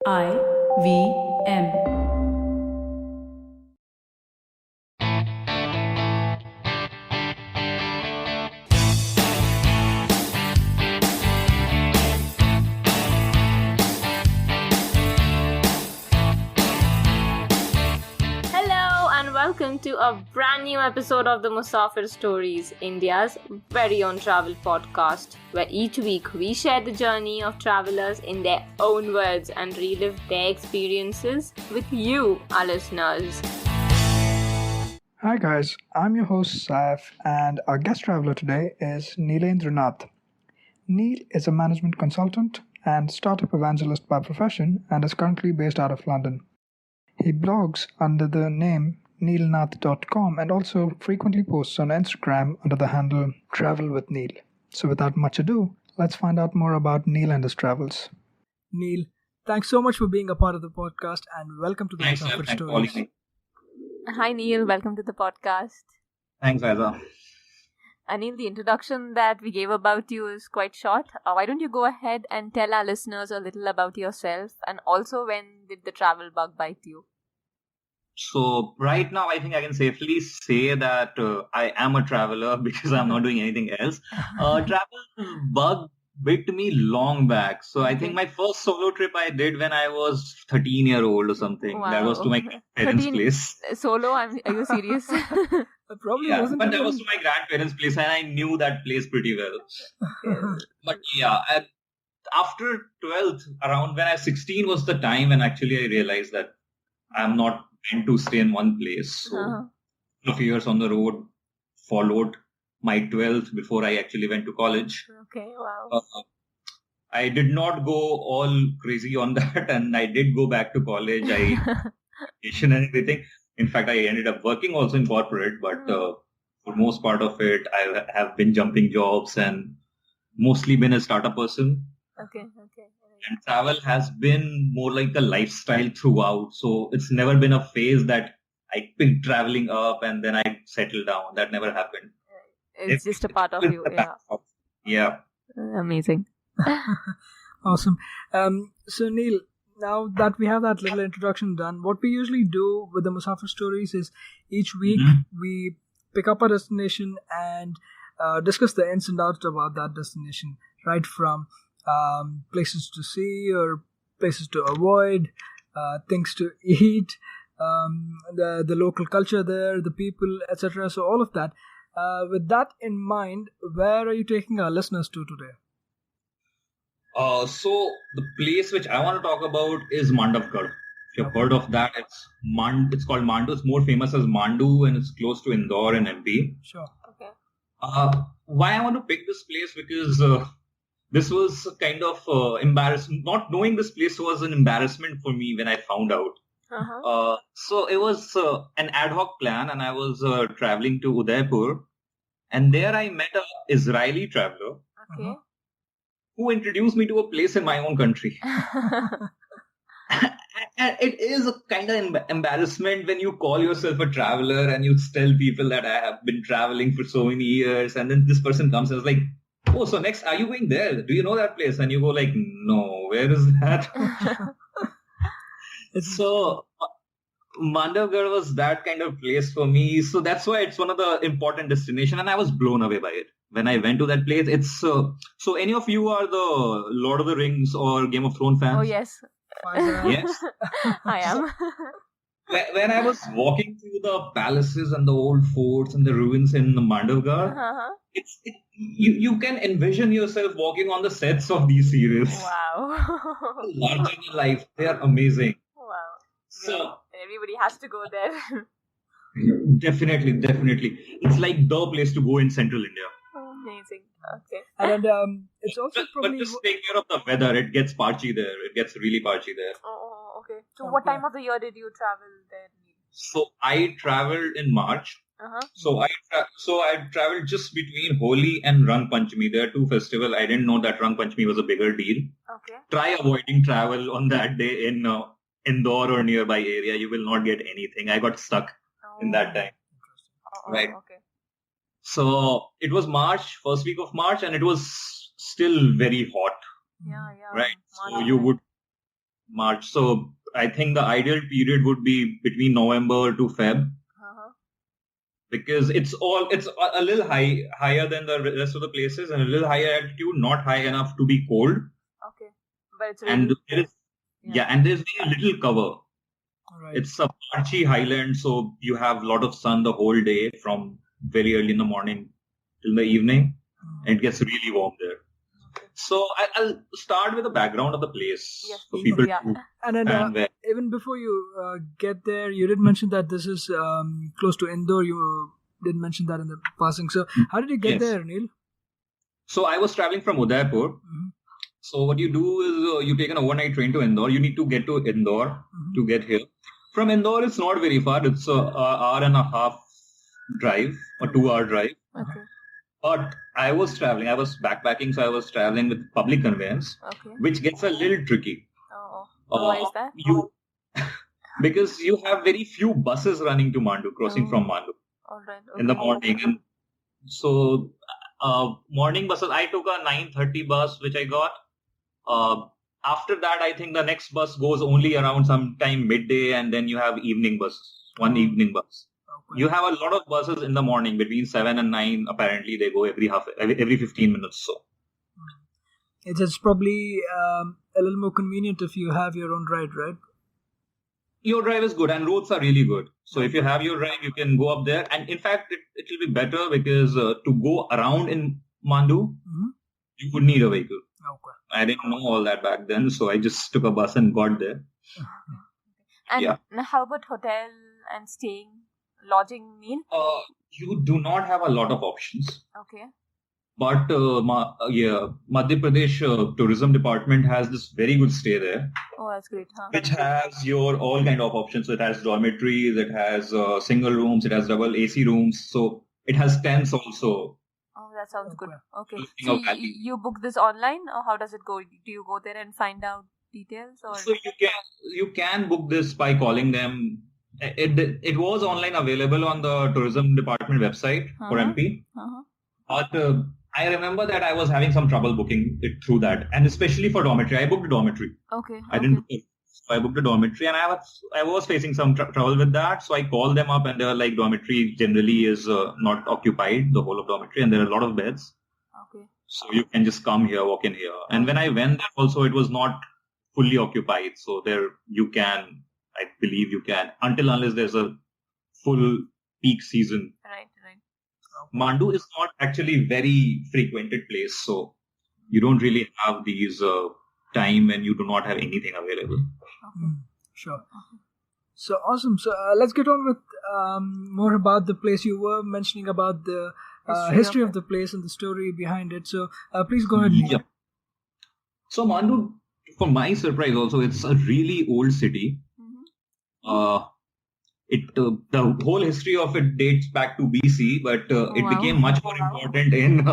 IVM. Hello and welcome to a brand new episode of the Musafir Stories, India's very own travel podcast, where each week we share the journey of travelers in their own words and relive their experiences with you, our listeners. Hi guys, I'm your host Saif, and our guest traveler today is Neelendra Nath. Neel is a management consultant and startup evangelist by profession and is currently based out of London. He blogs under the name neelnath.com and also frequently posts on Instagram under the handle Travel with Neel. So without much ado, let's find out more about Neel and his travels. Neel, thanks so much for being a part of the podcast and welcome to the Thanks, Musafir Thanks for calling Stories. me. Hi, Neil. Welcome to the podcast. Thanks, Aiza. Anil, the introduction that we gave about you is quite short. Why don't you go ahead and tell our listeners a little about yourself, and also when did the travel bug bite you? So right now, I think I can safely say that I am a traveler because I'm not doing anything else. Travel bug bit me long back. So I think my first solo trip I did when I was 13-year-old or something. That was to my grandparents' 13 place. Solo? Are you serious? Probably Yeah, wasn't but that even- was to my grandparents' place, and I knew that place pretty well. But yeah, after 12th, around when I was 16 was the time when actually I realized that I'm not meant to stay in one place. So a couple of years on the road followed my 12th before I actually went to college. Okay, wow. I did not go all crazy on that, and I did go back to college. I education and everything. In fact, I ended up working also in corporate, but for most part of it, I have been jumping jobs and mostly been a startup person. Okay. And travel has been more like a lifestyle throughout. So it's never been a phase that I picked traveling up and then I settled down. That never happened. It's just a part of you, yeah. Yeah. Amazing. Awesome. So Neil, now that we have that little introduction done, what we usually do with the Musafir Stories is each week we pick up a destination and discuss the ins and outs about that destination, right from places to see or places to avoid, things to eat, the local culture there, the people, etc. So all of that. With that in mind, where are you taking our listeners to today? So the place which I want to talk about is Mandavgad. If you've heard of that, it's called Mandu. It's more famous as Mandu, and it's close to Indore in MP. Sure. Okay. Why I want to pick this place because this was kind of embarrassment. Not knowing this place was an embarrassment for me when I found out. So it was an ad hoc plan, and I was traveling to Udaipur, and there I met an Israeli traveler Okay. who introduced me to a place in my own country. And it is a kind of embarrassment when you call yourself a traveler and you tell people that I have been traveling for so many years, and then this person comes and is like, "Oh, so next, are you going there? Do you know that place?" And you go like, "No, where is that?" So Mandavgad was that kind of place for me. So that's why it's one of the important destinations, and I was blown away by it. When I went to that place, it's so any of you are the Lord of the Rings or Game of Thrones fans? Oh, yes. Yes. I am. When I was walking through the palaces and the old forts and the ruins in Mandavgad, you can envision yourself walking on the sets of these series. Wow. Larger than life. They are amazing. Wow. So Everybody has to go there. definitely. It's like the place to go in central India. Amazing. Okay. And it's also But probably just take care of the weather. It gets parchy there. It gets really parchy there. Oh, okay. So what time of the year did you travel there? So I traveled in March. So I traveled just between Holi and Rang Panchami. There are two festivals. I didn't know that Rang Panchami was a bigger deal. Okay. Try avoiding travel on that day in Indore or nearby area. You will not get anything. I got stuck in that time. Right. Okay. So it was March, first week of March, and it was still very hot. Yeah. Right. So March, you would March. So I think the ideal period would be between November to Feb. Because it's a little higher than the rest of the places and a little higher altitude, not high enough to be cold. Okay, but it's really... And and there's very little cover. Right. It's a marshy highland, so you have a lot of sun the whole day from very early in the morning till the evening, and it gets really warm there. So I'll start with the background of the place for people to and then even before you get there, you did mention that this is close to Indore. You did mention that in the passing. So how did you get there, Neel? So I was traveling from Udaipur. So what you do is you take an overnight train to Indore. You need to get to Indore to get here. From Indore, it's not very far. It's an hour and a half drive or 2-hour drive. Okay. But I was traveling. I was backpacking, so I was traveling with public conveyance, which gets a little tricky. Why is that? Because you have very few buses running to Mandu, crossing from Mandu in the morning. And so morning buses, I took a 9:30 bus, which I got. After that, I think the next bus goes only around sometime midday, and then you have evening buses, one evening bus. You have a lot of buses in the morning between 7 and 9. Apparently, they go every 15 minutes. So it's probably a little more convenient if you have your own ride, right? Your drive is good and roads are really good. So if you have your drive, you can go up there. And in fact, it will be better because to go around in Mandu, you would need a vehicle. I didn't know all that back then, so I just took a bus and got there. And how about hotel and staying? Lodging, Neel? You do not have a lot of options. Okay. But Madhya Pradesh tourism department has this very good stay there. Oh, that's great. Which has your all kind of options. So it has dormitories, it has single rooms, it has double AC rooms. So it has tents also. Oh, that sounds good. Okay. So you book this online, or how does it go? Do you go there and find out details? Or? So you can book this by calling them. It was online available on the tourism department website for MP. But I remember that I was having some trouble booking it through that, and especially for dormitory. I booked a dormitory. Okay. I didn't book it. So I booked a dormitory, and I was facing some trouble with that. So I called them up, and they were like, dormitory generally is not occupied, the whole of dormitory, and there are a lot of beds. Okay. So you can just come here, walk in here. And when I went there also, it was not fully occupied. So there I believe you can, unless there's a full peak season. Right. Mandu is not actually very frequented place, so you don't really have these time when you do not have anything available. Sure. So awesome. So let's get on with more about the place. You were mentioning about the history of the place and the story behind it. So please go ahead. Yeah. So Mandu, for my surprise also, it's a really old city. The whole history of it dates back to BC, but it became much more important in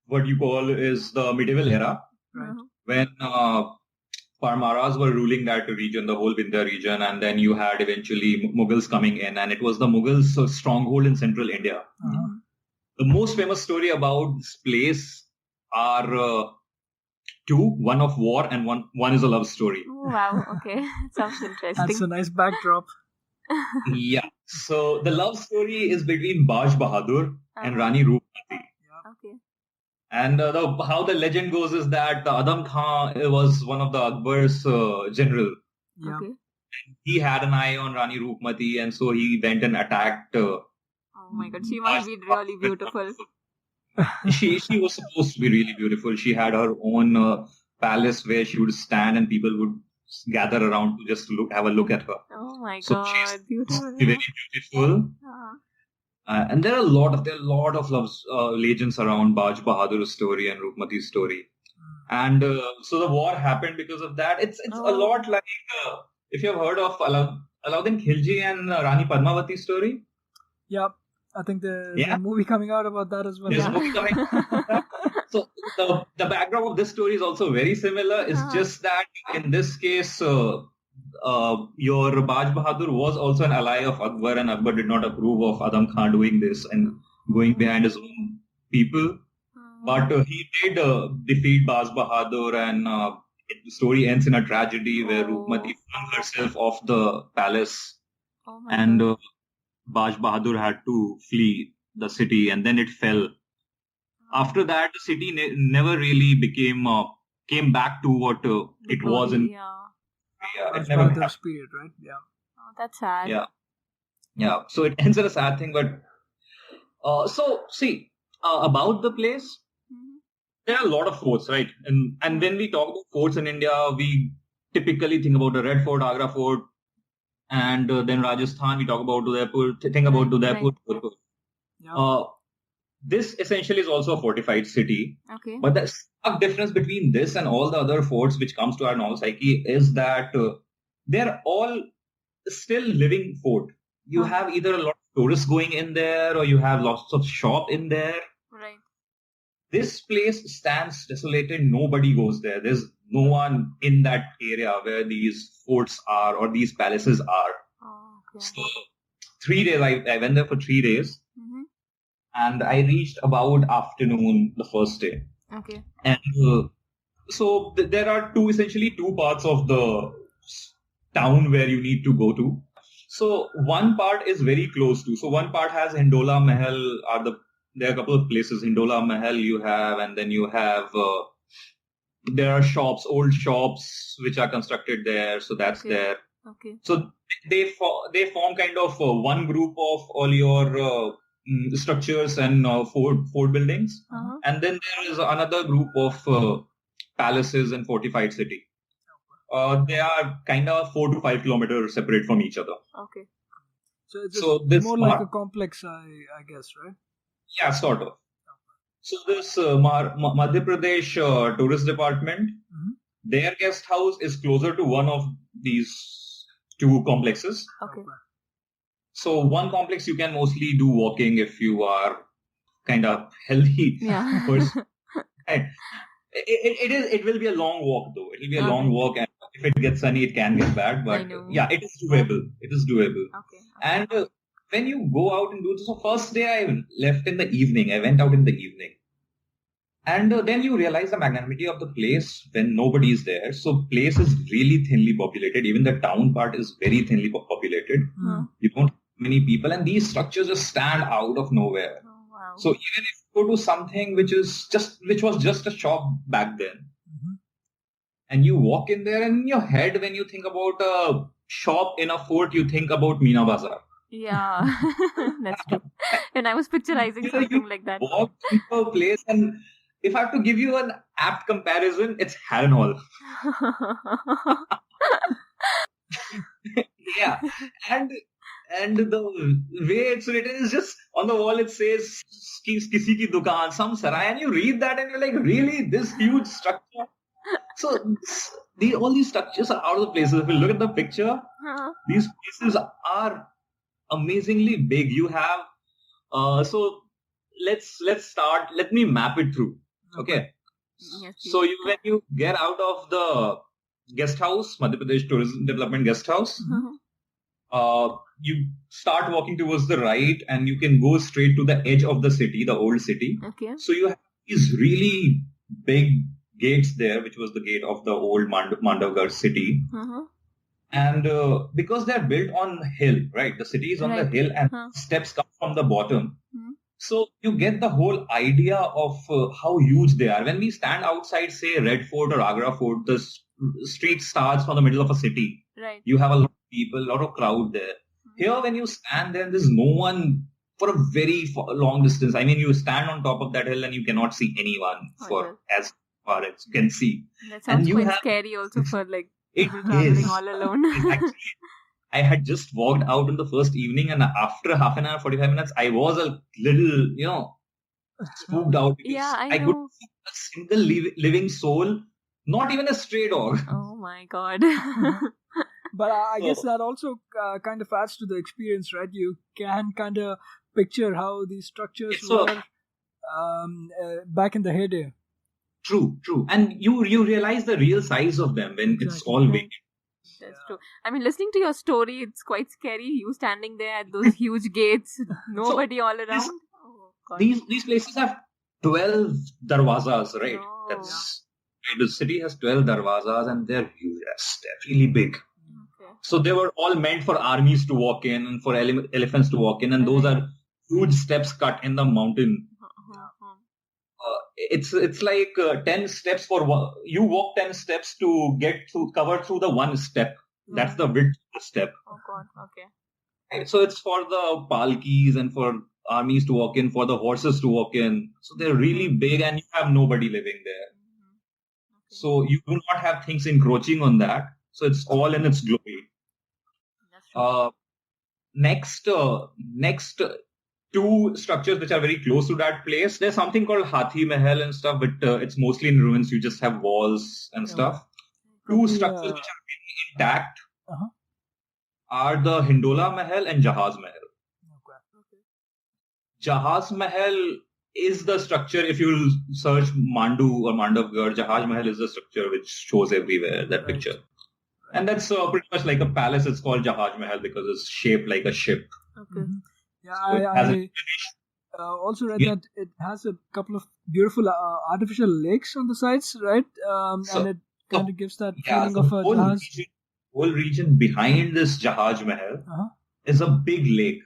what you call is the medieval era, when Parmaras were ruling that region, the whole Vindhya region, and then you had eventually Mughals coming in, and it was the Mughals' stronghold in central India. The most famous story about this place are two, one of war and one is a love story. Oh, wow, okay. Sounds interesting. That's a nice backdrop. Yeah. So the love story is between Baj Bahadur and Rani Roopmati. Okay. And how the legend goes is that Adam Khan was one of the Akbar's general. Yeah. Okay. He had an eye on Rani Roopmati, and so he went and attacked. Oh my God, she must be really beautiful. She was supposed to be really beautiful. She had her own palace where she would stand and people would gather around to just have a look at her. Oh my So God, she's beautiful. very beautiful. And there are a lot of love legends around Baj Bahadur's story and Roopmati's story. And so the war happened because of that. It's a lot like if you have heard of Alauddin Khilji and Rani Padmavati's story. Yeah, I think there's a movie coming out about that as well. There's a movie coming out. So the background of this story is also very similar. It's just that in this case, your Baj Bahadur was also an ally of Akbar, and Akbar did not approve of Adam Khan doing this and going behind his own people. But he did defeat Baj Bahadur, and the story ends in a tragedy where Oh. Roopmati flung herself off the palace, Oh my and God. Baj Bahadur had to flee the city, and then it fell. After that, the city never really came back to what The it glory, was in. yeah. Yeah, it Raj never Bahadur's happened. period, right? Yeah. Oh, that's sad. Yeah. So it ends in a sad thing, but so see about the place. Mhm. There are a lot of forts, right? And when we talk about forts in India, we typically think about the Red Fort, Agra Fort, and then Rajasthan. We talk about Udaipur. Think about Udaipur. Yeah. This essentially is also a fortified city. Okay. But the stark difference between this and all the other forts which comes to our normal psyche is that they're all still living fort. You have either a lot of tourists going in there or you have lots of shop in there. Right. This place stands desolated. Nobody goes there. There's no one in that area where these forts are or these palaces are. Oh, okay. So 3 days, I went there for 3 days. Mhm. And I reached about afternoon the first day. Okay. And so there are essentially two parts of the town where you need to go to. So one part is very close to. So one part has Hindola Mahal. There are a couple of places. Hindola Mahal you have, and then you have there are shops, old shops which are constructed there. So that's there. Okay. So they form kind of one group of all your structures and fort buildings, and then there is another group of palaces and fortified city. They are kind of 4 to 5 kilometers separate from each other. Okay. So it's this more like a complex, I guess, right? Yeah, sort of. So this Madhya Pradesh tourist department, their guest house is closer to one of these two complexes. Okay. So one complex you can mostly do walking if you are kind of healthy. Yeah. person. It will be a long walk though. It will be a long walk, and if it gets sunny, it can get bad. But yeah, it is doable. It is doable. Okay. And when you go out and do this, so first day I left in the evening. I went out in the evening. And then you realize the magnanimity of the place when nobody is there. So place is really thinly populated. Even the town part is very thinly populated. You don't have many people, and these structures just stand out of nowhere. Oh, wow. So even if you go to something which was just a shop back then, and you walk in there, and in your head when you think about a shop in a fort, you think about Meena Bazaar. Yeah, that's true. And I was picturizing something like that. Walk into a place, and if I have to give you an apt comparison, it's Harrenhal. Yeah, and the way it's written is just on the wall. It says "Kisi ki dukaan," some sarai, and you read that, and you're like, really, this huge structure. So all these structures are out of the places. If you look at the picture, these places are amazingly big. You have so let's start. Let me map it through. Okay. Yes, So when you get out of the guest house, Madhya Pradesh Tourism Development Guest House, you start walking towards the right, and you can go straight to the edge of the city, the old city. Okay. So you have these really big gates there, which was the gate of the old Mandavgad city. And because they're built on hill, right? The city is on the hill, and steps come from the bottom. So you get the whole idea of how huge they are. When we stand outside, say, Red Fort or Agra Fort, the street starts from the middle of a city. Right. You have a lot of people, a lot of crowd there. Here, when you stand there, there's no one for a very long distance. I mean, you stand on top of that hill and you cannot see anyone for as far as you can see. That sounds quite scary also for like people traveling all alone. Actually, I had just walked out in the first evening, and after half an hour, 45 minutes, I was a little, spooked out. Yeah, I know. couldn't see a single living soul, not even a stray dog. Oh my God. But I guess that also kind of adds to the experience, right? You can kind of picture how these structures were back in the heyday. True. And you realize the real size of them when it's all vacant. That's true. I mean, listening to your story, it's quite scary. You standing there at those huge gates, nobody all around. These places have 12 darwazas, right? Oh. That's The city has 12 darwazas and they're huge. Yes, they're really big. Okay. So they were all meant for armies to walk in and for elephants to walk in, and those are huge steps cut in the mountain. It's like 10 steps for one. You walk 10 steps to cover through the one step. That's the width of the step. Oh God. Okay. So it's for the palkis and for armies to walk in, for the horses to walk in. So they're really big and you have nobody living there. Okay. So you do not have things encroaching on that. So it's all in its glory. That's true. Next two structures which are very close to that place. There's something called Hathi Mahal and stuff, but it's mostly in ruins. You just have walls and stuff. Two structures which are really intact are the Hindola Mahal and Jahaz Mahal. Okay. Jahaz Mahal is the structure, if you search Mandu or Mandavgad, Jahaz Mahal is the structure which shows everywhere, that picture. And that's pretty much like a palace. It's called Jahaz Mahal because it's shaped like a ship. Okay. Yeah, So I also read that it has a couple of beautiful artificial lakes on the sides, right? And it kind of gives that feeling of a Jahaz. Whole region behind this Jahaj Mahal is a big lake.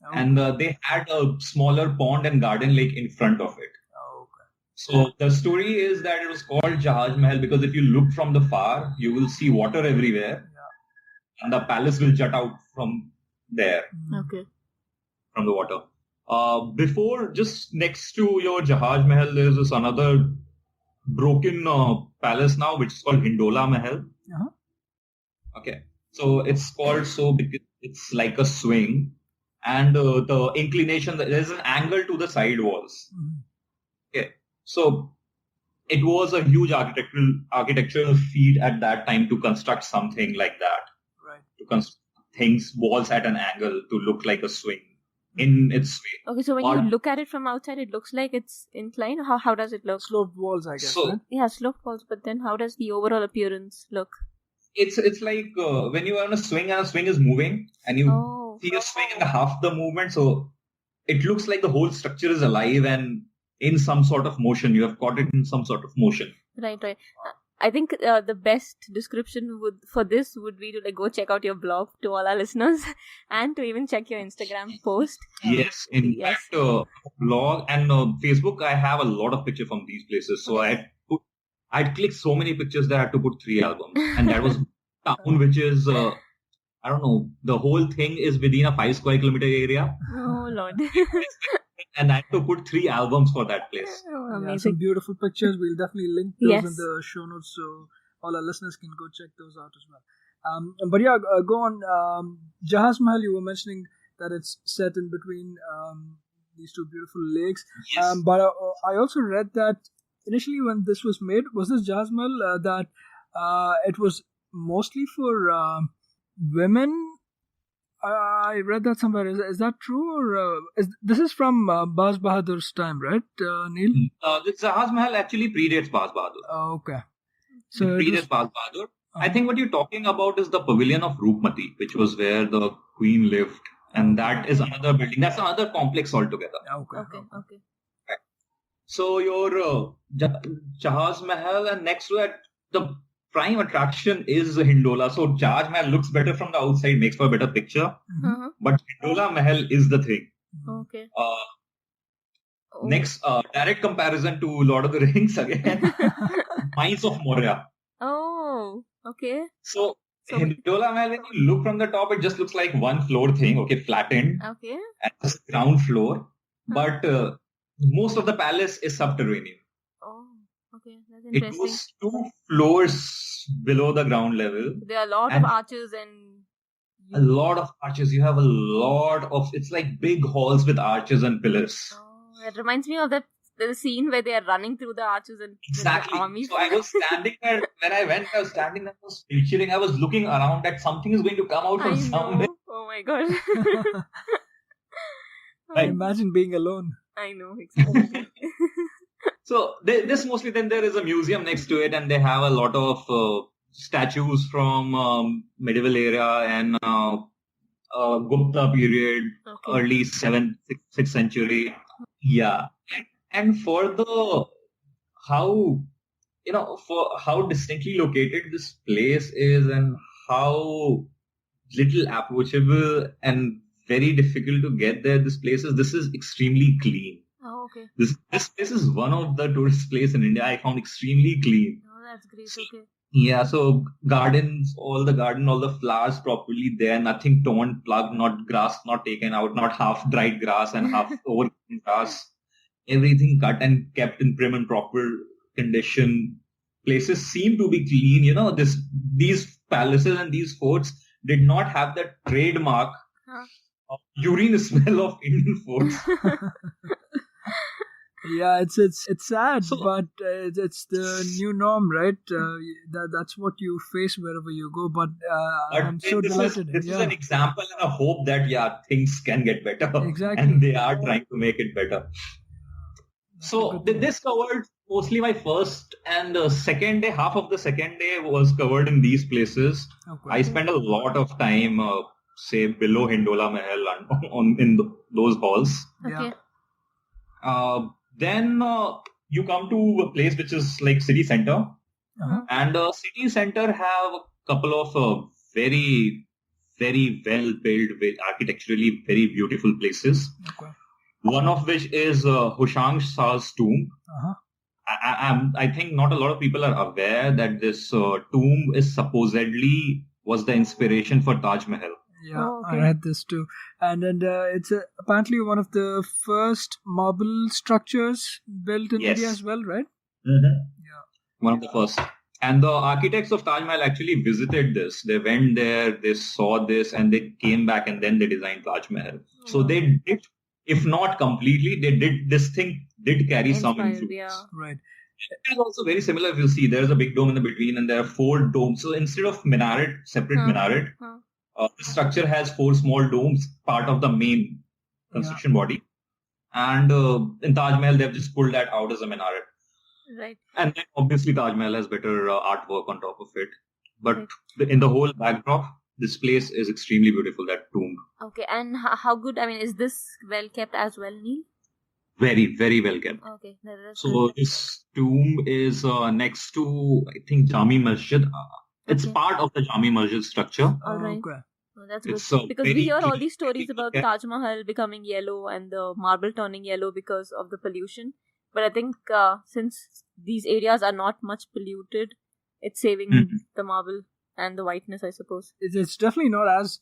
Okay. And they had a smaller pond and garden lake in front of it. Okay. So the story is that it was called Jahaj Mahal because if you look from the far, you will see water everywhere. And the palace will jut out from there, Okay. from the water. Before, just next to your Jahaj Mahal, there's this another broken palace now, which is called Hindola Mahal. Okay. So it's called so because it's like a swing. And the inclination, there's an angle to the side walls. Okay. So it was a huge architectural feat at that time to construct something like that. Right. To construct walls at an angle to look like a swing in its way. Okay, so when you look at it from outside, it looks like it's inclined. How does it look? Sloped walls, I guess. So, right? Yeah, sloped walls. But then how does the overall appearance look? It's like when you are on a swing and a swing is moving and you see a swing in the half the movement. So it looks like the whole structure is alive and in some sort of motion. You have caught it in some sort of motion. Right. I think the best description for this would be to go check out your blog to all our listeners and to even check your Instagram post. Yes, in fact, blog and Facebook, I have a lot of pictures from these places. So I'd clicked so many pictures that I had to put 3 albums, and that was town, which is I don't know. The whole thing is within a 5 square kilometer area. Oh Lord. And I had to put 3 albums for that place. Oh, amazing. Yeah, some beautiful pictures. We'll definitely link those in the show notes so all our listeners can go check those out as well. But yeah, go on. Jahaz Mahal, you were mentioning that it's set in between these two beautiful lakes. Yes. But I also read that initially when this was made, was this Jahaz Mahal that it was mostly for women? I read that somewhere. Is that true, or this is from Baz Bahadur's time, right, Neel? The Jahaz Mahal actually predates Baz Bahadur. Oh, okay. So it predates Baz Bahadur. I think what you're talking about is the pavilion of Roopmati, which was where the queen lived, and that is another building. That's another complex altogether. Okay. Right. So your Jahaz Mahal, and next to it, the prime attraction is Hindola. So Jahaz Mahal looks better from the outside, makes for a better picture. But Hindola Mahal is the thing. Okay. Next, direct comparison to Lord of the Rings again. Mines of Moria. Oh, okay. So Hindola Mahal, when you look from the top, it just looks like one floor thing, okay, flattened. Okay. At the ground floor. But most of the palace is subterranean. Okay, that's interesting. It goes 2 floors below the ground level. There are a lot of arches and... A lot of arches. You have a lot of... It's like big halls with arches and pillars. Oh, it reminds me of the scene where they are running through the arches and exactly. The armies. So I was standing there. When I went, I was standing there. I was picturing. I was looking around that something is going to come out from somewhere. Oh my God. Right. Imagine being alone. I know, exactly. So this mostly, then there is a museum next to it, and they have a lot of statues from medieval era and Gupta period, early 6th century. Yeah. And for how for how distinctly located this place is and how little approachable and very difficult to get there this place is, this is extremely clean. Oh, okay. This place is one of the tourist places in India I found extremely clean. Oh, that's great. Okay. Yeah, so gardens, all the flowers properly there, nothing torn, plugged, not grass, not taken out, not half dried grass and half overgrown grass. Everything cut and kept in prim and proper condition. Places seem to be clean. These palaces and these forts did not have that trademark of urine smell of Indian forts. Yeah, it's sad, but it's the new norm, right? That's what you face wherever you go. But I'm so delighted. This is an example and a hope that things can get better. Exactly. And they are trying to make it better. So this covered mostly my first and second day. Half of the second day was covered in these places. Okay. I spent a lot of time, say, below Hindola Mahal in those halls. Okay. Then you come to a place which is like city center. And city center have a couple of very, very well built, architecturally very beautiful places. Okay. One of which is Hushang Shah's tomb. I think not a lot of people are aware that this tomb is supposedly was the inspiration for Taj Mahal. Yeah, I read this too. And it's apparently one of the first marble structures built in India as well, right? Mm-hmm. Yeah. One of the first. And the architects of Taj Mahal actually visited this. They went there, they saw this, and they came back and then they designed Taj Mahal. So they did, if not completely, this thing did carry some influence. Yeah. Right. It is also very similar. If you see, there's a big dome in the between and there are 4 domes. So instead of separate minaret, the structure has 4 small domes, part of the main construction body. And in Taj Mahal, they've just pulled that out as a minaret. Right. And then obviously Taj Mahal has better artwork on top of it. But in the whole backdrop, this place is extremely beautiful, that tomb. Okay, and how good, is this well kept as well, Neel? Very, very well kept. Okay. So this tomb is next to, I think, Jami Masjid. It's part of the Jami Masjid structure. All right. Okay. Oh, that's good. Because we hear all these stories about Taj Mahal becoming yellow and the marble turning yellow because of the pollution. But I think since these areas are not much polluted, it's saving the marble and the whiteness, I suppose. It's definitely not as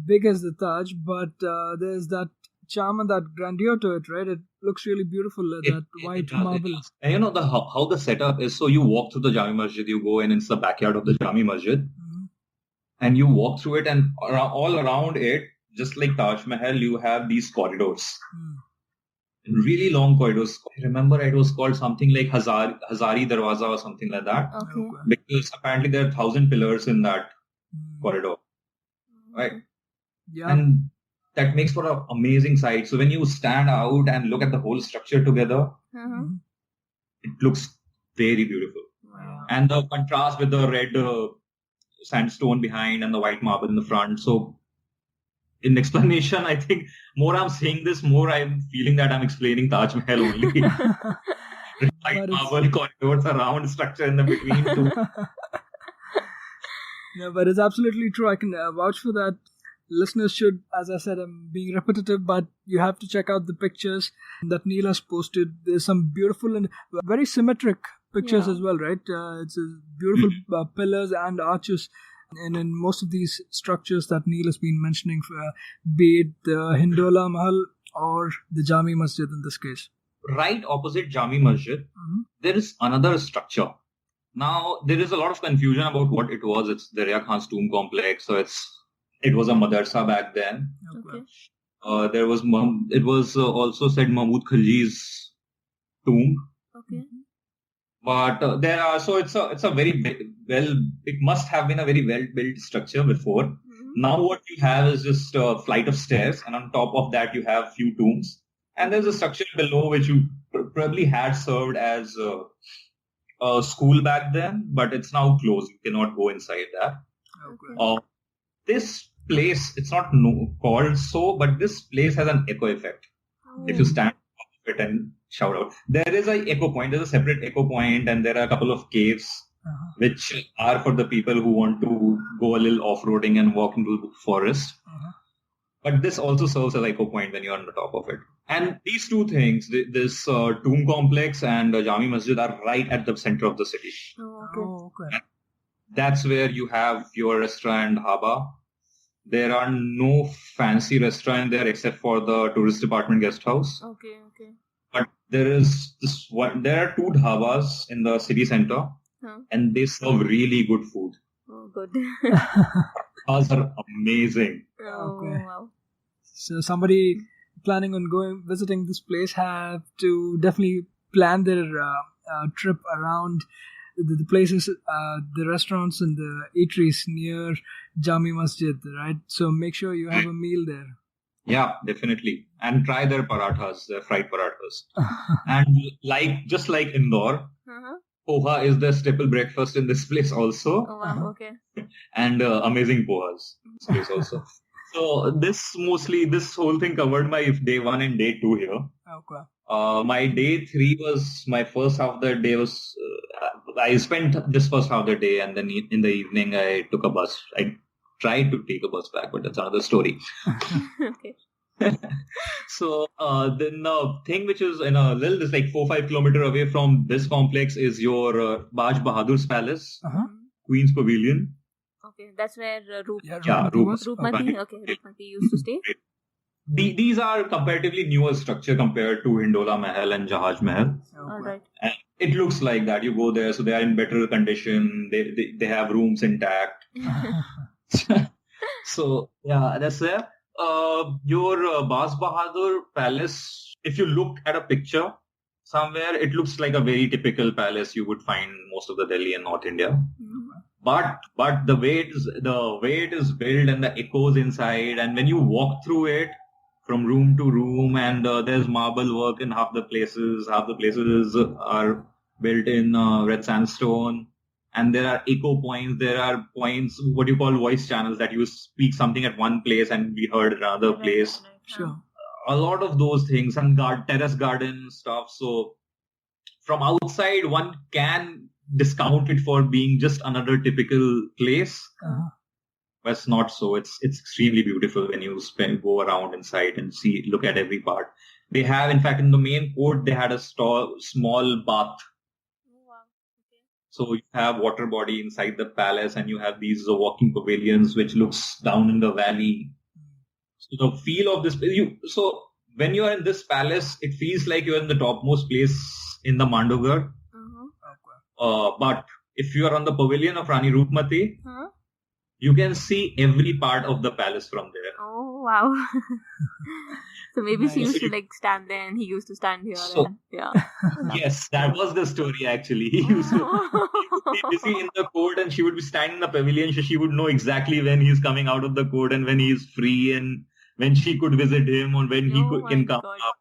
big as the Taj, but there's that charm and that grandeur to it, right? It looks really beautiful, that white marble. And how the setup is, so you walk through the Jami Masjid, you go in, it's the backyard of the Jami Masjid. And you walk through it, and all around it, just like Taj Mahal, you have these corridors. Really long corridors. I remember it was called something like Hazari Darwaza or something like that. Okay. Because apparently there are 1,000 pillars in that corridor. Right? Yeah. And that makes for an amazing sight. So when you stand out and look at the whole structure together, it looks very beautiful. Wow. And the contrast with the red sandstone behind and the white marble in the front. So in explanation, I think more I'm saying this, more I'm feeling that I'm explaining Taj Mahal only. White marble corridors around, structure in the between too. Yeah, but it's absolutely true. I can vouch for that. Listeners should, as I said, I'm being repetitive, but you have to check out the pictures that Neel has posted. There's some beautiful and very symmetric pictures as well, right? It's beautiful pillars and arches. And in most of these structures that Neel has been mentioning, be it the Hindola Mahal or the Jami Masjid in this case. Right opposite Jami Masjid, there is another structure. Now, there is a lot of confusion about what it was. It's the Darya Khan's tomb complex. So it was a madrasa back then. Okay. It was also said Mahmud Khalji's tomb. Okay. But there are, so it's a very it must have been a very well built structure before. Now what you have is just a flight of stairs, and on top of that you have few tombs, and there's a structure below which you probably had served as a school back then, but it's now closed. You cannot go inside that. Okay. This place, it's not called so, but this place has an echo effect. If you stand it and shout out. There is a eco point. There's a separate eco point, and there are a couple of caves which are for the people who want to go a little off-roading and walk into the forest. But this also serves as eco point when you're on the top of it. And these two things, this tomb complex and Jami Masjid, are right at the center of the city. Okay. That's where you have your restaurant, dhaba. There are no fancy restaurant there except for the tourist department guest house. Okay. But there is this one. There are two dhabas in the city center, and they serve really good food. Oh, good. Those are amazing. Okay. Wow. So somebody planning on visiting this place have to definitely plan their trip around the places, the restaurants and the eateries near Jami Masjid, right? So make sure you have a meal there. Yeah, definitely. And try their parathas, their fried parathas. And just like Indore, poha is the staple breakfast in this place also. Oh, wow. Okay. And amazing pohas in this place also. So this whole thing covered my day 1 and day 2 here. Okay. My day 3 was, my first half of the day was, I spent this first half of the day, and then in the evening I took a bus. I tried to take a bus back, but that's another story. Okay. So then the thing which is in a little, it's like 4-5 kilometer away from this complex is your Baj Bahadur's palace, Queen's Pavilion. Okay, that's where Roopmati was? Roopmati. Okay, Roopmati used to stay. These are comparatively newer structure compared to Hindola Mahal and Jahaj Mahal. All right. And it looks like that. You go there, so they are in better condition. They have rooms intact. So yeah, that's there. Your Baz Bahadur Palace, if you look at a picture somewhere, it looks like a very typical palace you would find most of the Delhi and North India. But the way it is built and the echoes inside, and when you walk through it from room to room, and there's marble work in half the places are built in red sandstone, and there are echo points. There are points, what you call voice channels, that you speak something at one place and be heard at another place. Sure. A lot of those things, and terrace garden stuff. So from outside, one can discount it for being just another typical place. But it's not so. It's extremely beautiful when you go around inside and look at every part. They have, in fact, in the main court, they had a small bath. So you have water body inside the palace, and you have these walking pavilions which looks down in the valley. So the feel of this place, so when you are in this palace, it feels like you're in the topmost place in the Mandavgad. But if you are on the pavilion of Rani Roopmati, you can see every part of the palace from there. Oh, wow. So maybe Nice. she used to stand there and he used to stand here. So- Yeah. Yes, that was the story actually. He used to be busy in the court, and she would be standing in the pavilion, so she would know exactly when he's coming out of the court and when he's free, and when she could visit him, or when he can come God. up.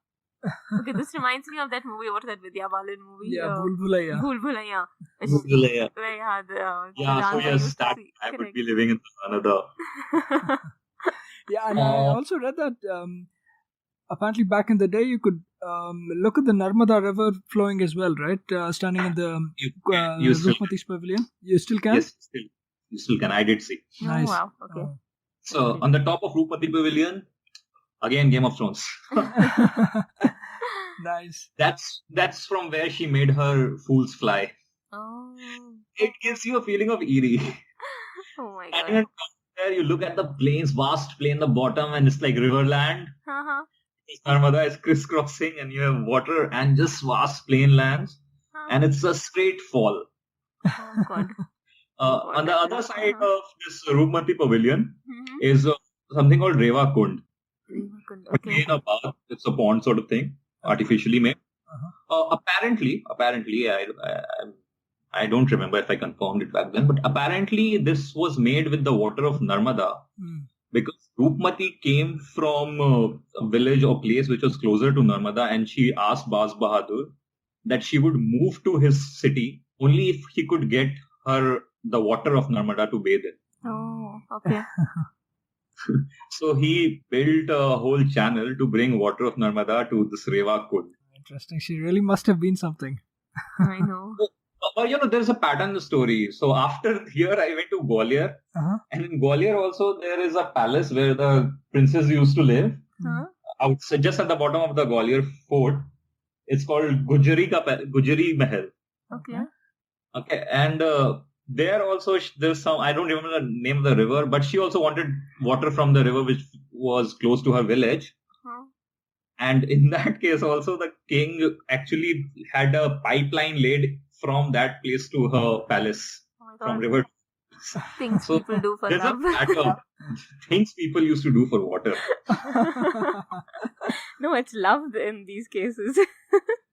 Okay, this reminds me of that movie. What is that Vidya Balan movie? Yeah, Bhul Bhulaiya. Bhul Bhulaiya. Yeah, Yeah, so yes, that I would be living in another. Yeah, and I also read that apparently back in the day you could look at the Narmada River flowing as well, right? Standing in the You still Roopmati's pavilion. You still can? Yes, you still can. I did see. Nice. Oh, wow. Okay. So on the top of Roopmati Pavilion, again Game of Thrones. Nice. That's from where she made her fools fly. Oh. It gives you a feeling of eerie. Oh my And God. then there you look at the plains, vast plain, the bottom, and it's like riverland. Uh-huh. Narmada is crisscrossing, and you have water and just vast plain lands, and it's a straight fall. Oh God. On the other side of this Roopmati Pavilion Mhm. is something called Reva Kund. Okay. Again, a bath. It's a pond sort of thing, artificially made. Apparently, I don't remember if I confirmed it back then, but apparently this was made with the water of Narmada, because Roopmati came from a village or place which was closer to Narmada, and she asked Baz Bahadur that she would move to his city only if he could get her the water of Narmada to bathe in. Oh, okay. So he built a whole channel to bring water of Narmada to this Reva Kund. Interesting. She really must have been something. I know. But there's a pattern in the story. So after here, I went to Gwalior. And in Gwalior also, there is a palace where the princess used to live. Outside, just at the bottom of the Gwalior fort. It's called Gujari Mahal. Okay. And there also, there's some, I don't remember the name of the river, but she also wanted water from the river, which was close to her village. And in that case also, the king actually had a pipeline laid from that place to her palace, from river. Things people do for love. Things people used to do for water. No, it's love in these cases.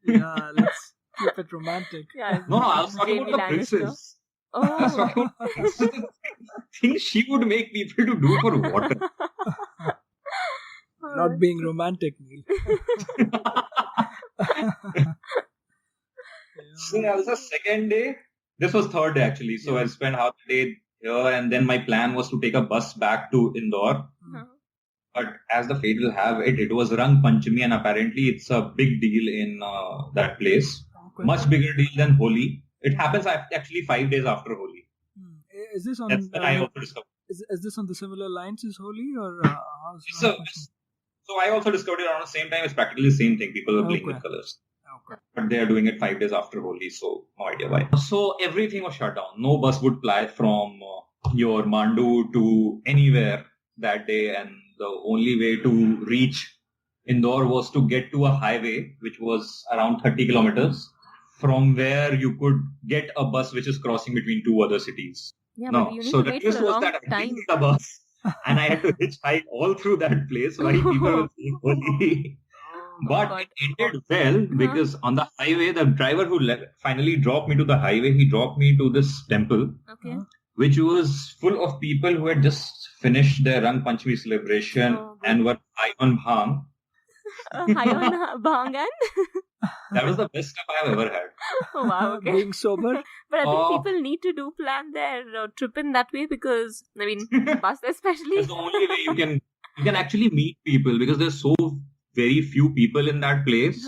Yeah, let's keep it romantic. Yeah, No, I was talking about the princess. I was talking about things she would make people to do for water. Not being romantic, Neel. So that was the second day. This was third day actually. So I spent half the day here, and then my plan was to take a bus back to Indore. But as the fate will have it, it was Rang Panchami, and apparently it's a big deal in that place. Okay. Much bigger deal than Holi. It happens actually 5 days after Holi. Is this on? That's when I also discovered. Is this on the similar lines as Holi, or So I also discovered it around the same time. It's practically the same thing. People are playing with colors. Okay. But they are doing it 5 days after Holi, so no idea why. So everything was shut down. No bus would fly from your Mandu to anywhere that day, and the only way to reach Indore was to get to a highway, which was around 30 kilometers, from where you could get a bus which is crossing between two other cities. Yeah, No, but you need so to the wait twist for a was long that I time. didn't get a bus, and I had to hitchhike all through that place while people were saying Holi. But God. it ended well because on the highway, the driver who finally dropped me to the highway, he dropped me to this temple, Okay. which was full of people who had just finished their Rang Panchami celebration and were high on bhang. High on bhang and? That was the best stuff I've ever had. Oh, wow, okay. being sober? But I think people need to plan their trip in that way because, I mean, bus especially. That's the only way you can actually meet people because there's so very few people in that place.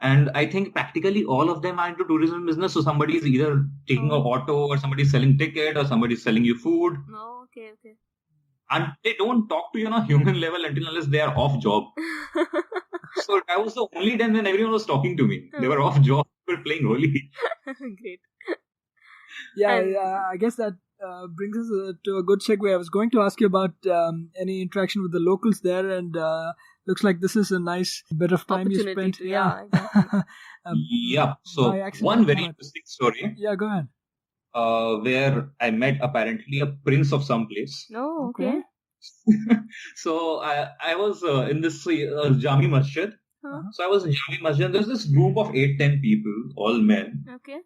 And I think practically all of them are into tourism business. So somebody is either taking an auto or somebody's selling ticket or somebody's selling you food. Oh, okay. And they don't talk to you on a human level unless they are off job. So I was the only time when everyone was talking to me. They were off job. They were playing Holi. Great. Yeah, I guess that brings us to a good segue. I was going to ask you about any interaction with the locals there, and looks like this is a nice bit of time you spent. Yeah, exactly. Yeah. So one very interesting story. Yeah, go ahead. Where I met apparently a prince of some place. Oh, okay. So I was in this Jami Masjid. So I was in Jami Masjid. There's this group of 8-10 people, all men. Okay.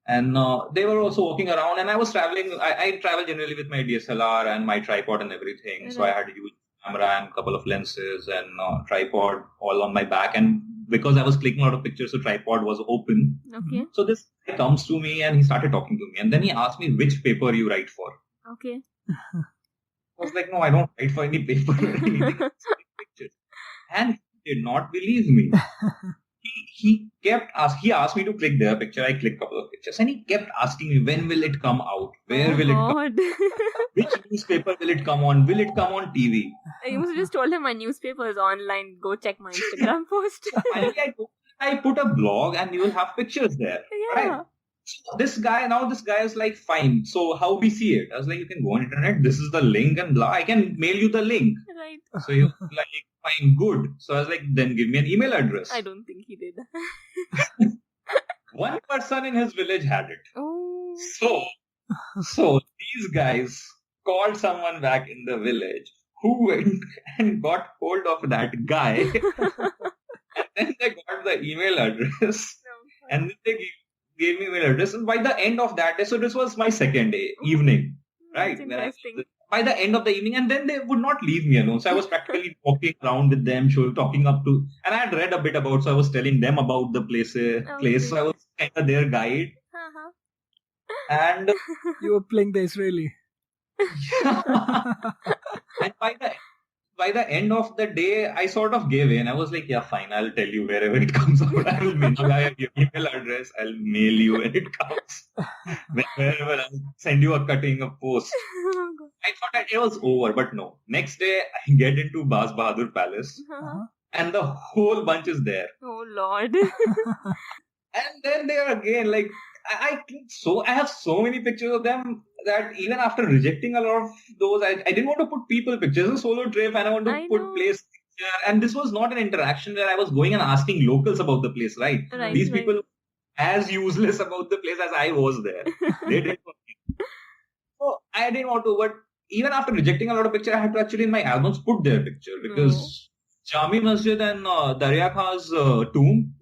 And they were also walking around, and I was traveling. I travel generally with my DSLR and my tripod and everything. So I had a huge camera and a couple of lenses and tripod all on my back. And because I was clicking a lot of pictures, the tripod was open. Okay. So this guy comes to me and he started talking to me. And then he asked me which paper you write for. Okay. I was like, no, I don't write for any paper or anything. Pictures. And he did not believe me. He asked me to click their picture. I clicked a couple of pictures and he kept asking me, when will it come out? Where will it come? Which newspaper will it come on? Will it come on TV? You must have just told him my newspaper is online. Go check my Instagram post. Finally, I put a blog and you will have pictures there. Yeah. Right? So this guy is like, fine. So how we see it? I was like, you can go on internet. This is the link and blah. I can mail you the link. Right. So he was like, fine, good. So I was like, then give me an email address. I don't think he did. One person in his village had it. Oh. So these guys called someone back in the village who went and got hold of that guy. And then they got the email address. And then they gave me email address. And by the end of that day, so this was my second day, evening. Right? By the end of the evening, and then they would not leave me alone. So I was practically walking around with them, talking up to, and I had read a bit about, so I was telling them about the place. So I was kind of their guide. And you were playing the Israeli. And by the end of the day, I sort of gave in. I was like, yeah, fine, I'll tell you wherever it comes out. I will mail you. I have your email address. I'll mail you when it comes. Wherever I'll send you a cutting, a post. I thought that it was over, but no. Next day, I get into Baz Bahadur Palace and the whole bunch is there. Oh Lord. And then they are again like, I have so many pictures of them that even after rejecting a lot of those, I didn't want to put people pictures. It's a solo trip and I want to put place picture. And this was not an interaction where I was going and asking locals about the place, right? These people as useless about the place as I was there. They didn't want me. So I didn't want to, but even after rejecting a lot of pictures, I had to actually in my albums put their picture because Jami Masjid and Darya Khan's tomb,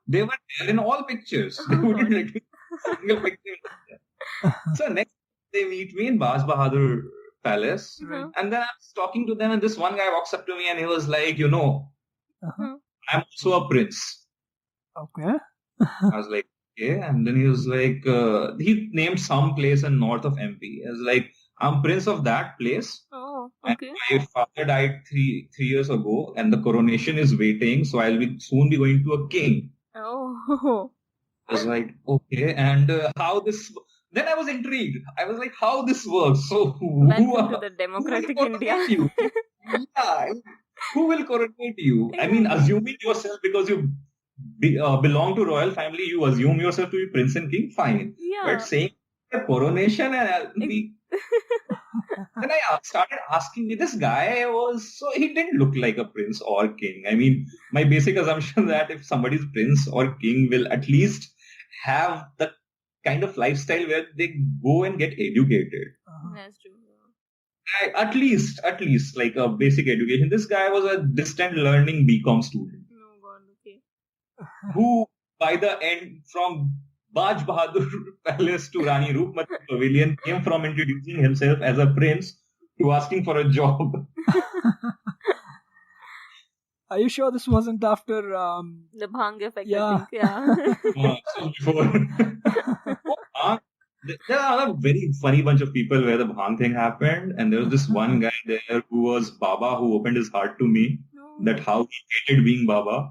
they were there in all pictures. They wouldn't let me single picture. So next they meet me in Baz Bahadur Palace, and then I was talking to them, and this one guy walks up to me and he was like, I'm also a prince. Okay. I was like, okay, and then he was like, he named some place in north of MP. I was like, I'm prince of that place. Oh, okay. And my father died three years ago, and the coronation is waiting, so I'll soon be going to a king. Oh. I was like, okay, and how this? Then I was intrigued. I was like, how this works? So Welcome to the democratic India. You? Yeah, who will coronate you? I mean, assuming yourself because you belong to royal family, you assume yourself to be prince and king. Fine, but saying a coronation and then I started asking me. This guy he didn't look like a prince or king. I mean, my basic assumption that if somebody's prince or king will at least have the kind of lifestyle where they go and get educated. That's true. At least like a basic education. This guy was a distant learning BCom student. Oh God, okay. Who by the end from Baj Bahadur Palace to Rani Roopmati Pavilion came from introducing himself as a prince to asking for a job. Are you sure this wasn't after the Bhang effect? Yeah. I think, yeah. So before there are a very funny bunch of people where the Bhang thing happened, and there was this one guy there who was Baba who opened his heart to me. That how he hated being Baba.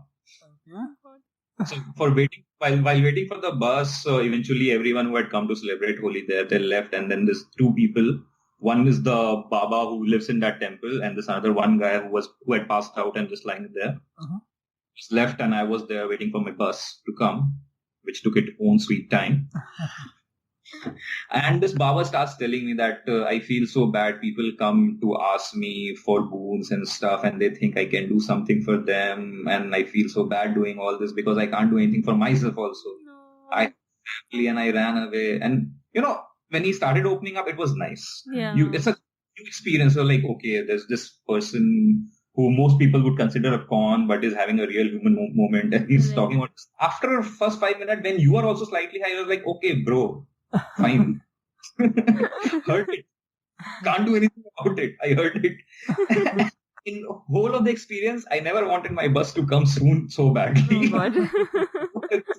So while waiting for the bus, eventually everyone who had come to celebrate Holi there, they left, and then there's two people. One is the Baba who lives in that temple, and this another one guy who had passed out and just lying there. Just left, and I was there waiting for my bus to come, which took its own sweet time. And this Baba starts telling me that I feel so bad. People come to ask me for boons and stuff, and they think I can do something for them, and I feel so bad doing all this because I can't do anything for myself also. I ran away, and when he started opening up, it was nice. Yeah. It's a new experience. So like, okay, there's this person who most people would consider a con, but is having a real human moment, and he's talking about. After first 5 minutes, when you are also slightly high, I was like, okay, bro. Fine. Heard it. Can't do anything about it. I heard it. In the whole of the experience, I never wanted my bus to come soon so badly. Oh, God.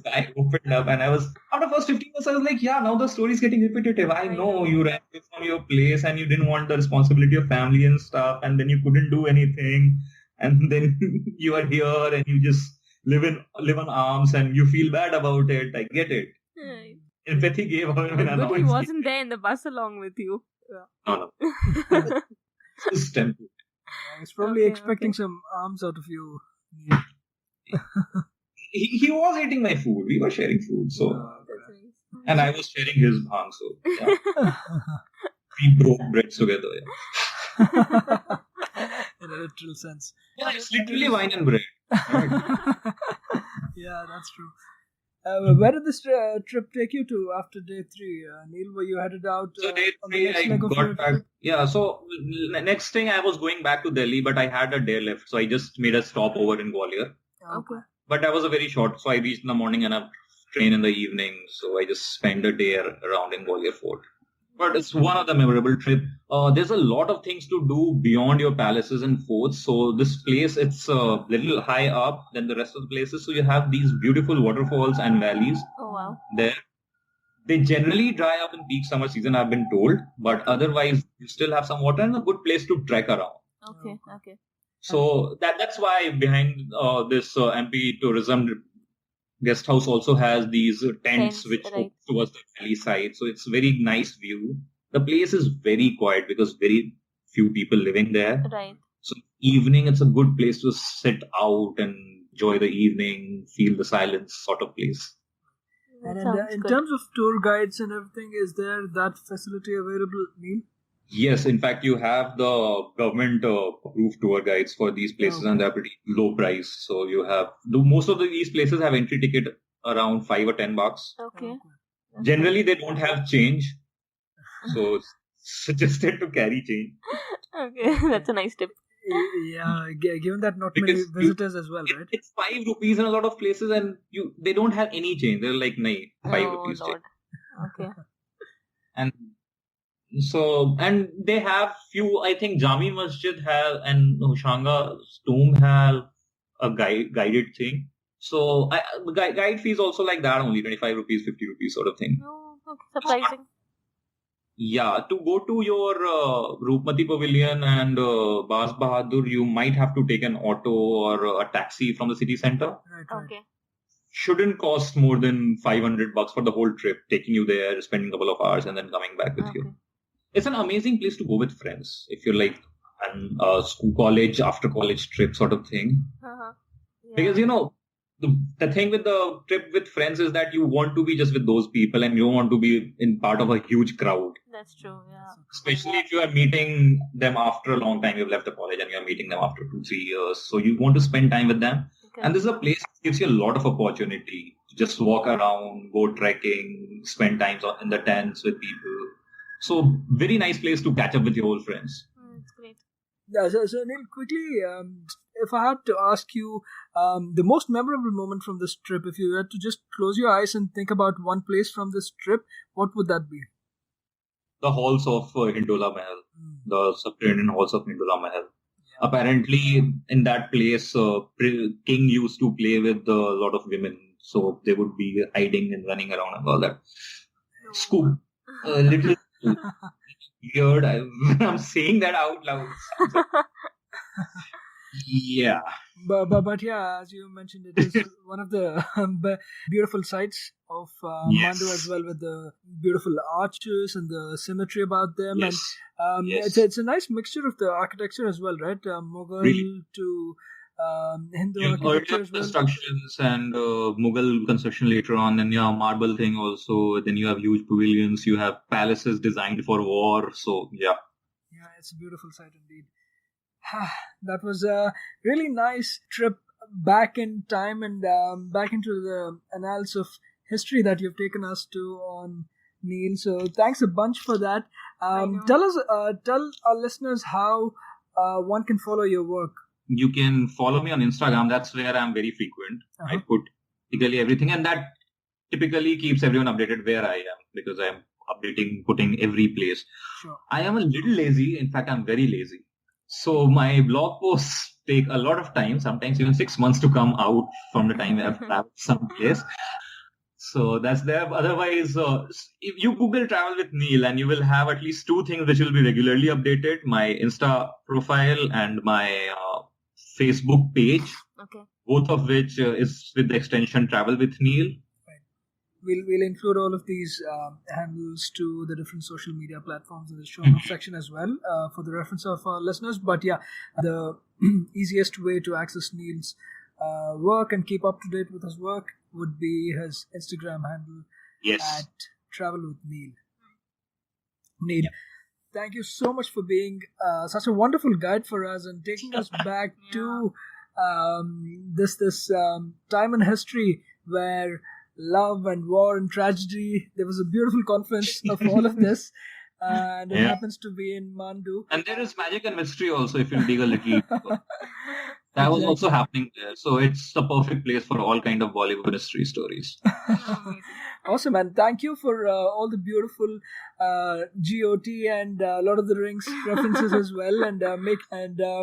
I opened up and I was, after first 15 minutes, I was like, yeah, now the story is getting repetitive. I know you ran away from your place and you didn't want the responsibility of family and stuff, and then you couldn't do anything. And then you are here and you just live on arms and you feel bad about it. I get it. Right. Empathy gave him an annoyance. But he wasn't there in the bus along with you. No. It's temple. He's probably expecting some arms out of you. Yeah. He was eating my food. We were sharing food, so and I was sharing his bhang. So yeah. We broke breads together. Yeah. In a literal sense. Yeah, it's literally wine and bread. Yeah, that's true. Where did this trip take you to after day 3? Neel, were you headed out? So day 3, I got back. Yeah, so next thing I was going back to Delhi, but I had a day left, so I just made a stop over in Gwalior. Okay. But that was a very short, so I reached in the morning and a train in the evening, so I just spent a day around in Gwalior Fort. But it's one of the memorable trip. There's a lot of things to do beyond your palaces and forts. So this place, it's a little high up than the rest of the places. So you have these beautiful waterfalls and valleys. Oh, wow. There. They generally dry up in peak summer season, I've been told. But otherwise, you still have some water and a good place to trek around. Okay. So that's why behind this MP tourism guest house also has these tents which right. focus towards the valley side. So it's very nice view. The place is very quiet because very few people living there. Right. So evening, it's a good place to sit out and enjoy the evening, feel the silence sort of place. And in terms of tour guides and everything, is there that facility available, Neel? Yes, in fact, you have the government approved tour guides for these places, and they're pretty low price. So you have most of these places have entry ticket around $5 or $10. Okay. Generally, they don't have change, so it's suggested to carry change. Okay, that's a nice tip. Yeah, given that not many visitors as well, right? It's 5 rupees in a lot of places, and they don't have any change. They're like, "Nahi, 5 rupees." Lord. Okay. And so, and they have few. I think Jami Masjid have and Hoshanga's tomb have a guided thing. So guide fees also like that only 25 rupees, 50 rupees sort of thing. Oh, okay. Surprising. Yeah, to go to your Roopmati Pavilion and Bas Bahadur, you might have to take an auto or a taxi from the city center. Right. Okay. Shouldn't cost more than $500 for the whole trip, taking you there, spending a couple of hours, and then coming back with you. It's an amazing place to go with friends if you're like a school, college, after college trip sort of thing. Yeah. Because the thing with the trip with friends is that you want to be just with those people and you don't want to be in part of a huge crowd. That's true, yeah. Especially if you are meeting them after a long time, you've left the college and you're meeting them after 2-3 years. So you want to spend time with them. Okay. And this is a place that gives you a lot of opportunity to just walk around, go trekking, spend time in the tents with people. So very nice place to catch up with your old friends. That's great. Yeah, so Neel, quickly, if I had to ask you the most memorable moment from this trip, if you had to just close your eyes and think about one place from this trip, what would that be? The halls of Hindola Mahal, the subterranean halls of Hindola Mahal. Yeah. Apparently, in that place, king used to play with a lot of women, so they would be hiding and running around and all that. Scoop, little weird. I'm saying that out loud. Yeah. But yeah, as you mentioned, it is one of the beautiful sites of Mandu as well, with the beautiful arches and the symmetry about them. Yes. And it's a nice mixture of the architecture as well, right? Mughal really? To Hindu architecture as well. Constructions and Mughal construction later on, and marble thing also. Then you have huge pavilions. You have palaces designed for war. So yeah. Yeah, it's a beautiful site indeed. That was a really nice trip back in time and back into the annals of history that you've taken us to on Neel. So thanks a bunch for that. Tell our listeners how one can follow your work. You can follow me on Instagram. That's where I'm very frequent. I put typically everything, and that typically keeps everyone updated where I am, because I'm putting every place. Sure. I am a little lazy. In fact, I'm very lazy. So my blog posts take a lot of time, sometimes even 6 months to come out from the time I've traveled someplace. So that's there. Otherwise, if you Google travel with Neel, and you will have at least 2 things which will be regularly updated: my Insta profile and my Facebook page. Okay. Both of which is with the extension Travel with Neel. We'll include all of these handles to the different social media platforms in the show notes section as well, for the reference of our listeners. But yeah, the easiest way to access Neel's work and keep up to date with his work would be his Instagram handle at Travel with Neel. Neel, thank you so much for being such a wonderful guide for us and taking us back to this time in history where love and war and tragedy, there was a beautiful confluence of all of this, and it happens to be in Mandu. And there is magic and mystery also, if you dig a little. That was also happening there. So it's the perfect place for all kind of Bollywood mystery stories. Awesome, and thank you for all the beautiful GOT and Lord of the Rings references as well, and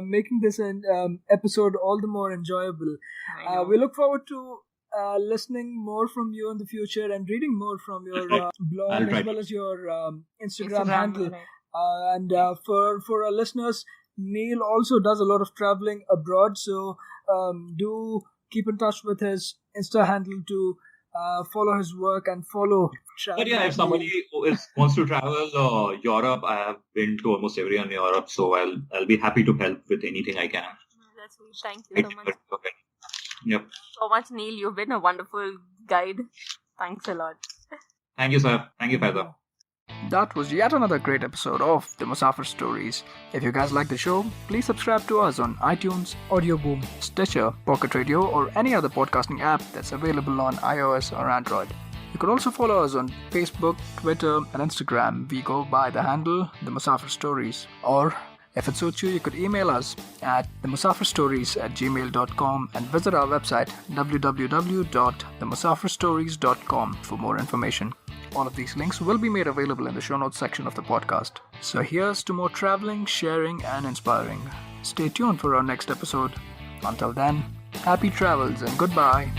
making this an episode all the more enjoyable. We look forward to listening more from you in the future and reading more from your blog as well as your Instagram handle. For our listeners, Neil also does a lot of traveling abroad, so do keep in touch with his Insta handle to follow his work and follow But yeah, if somebody wants to travel Europe, I have been to almost everywhere in Europe, so I'll be happy to help with anything I can. That's sweet. Thank you so much. Yep. So much, Neil. You've been a wonderful guide. Thanks a lot. Thank you, sir. Thank you, Faisal. That was yet another great episode of the Musafir Stories. If you guys like the show, please subscribe to us on iTunes, Audioboom, Stitcher, Pocket Radio, or any other podcasting app that's available on iOS or Android. You could also follow us on Facebook, Twitter, and Instagram. We go by the handle The Musafir Stories. Or, if it suits you, you could email us at themusafirstories@gmail.com and visit our website www.themusafirstories.com for more information. All of these links will be made available in the show notes section of the podcast. So here's to more traveling, sharing, and inspiring. Stay tuned for our next episode. Until then, happy travels and goodbye.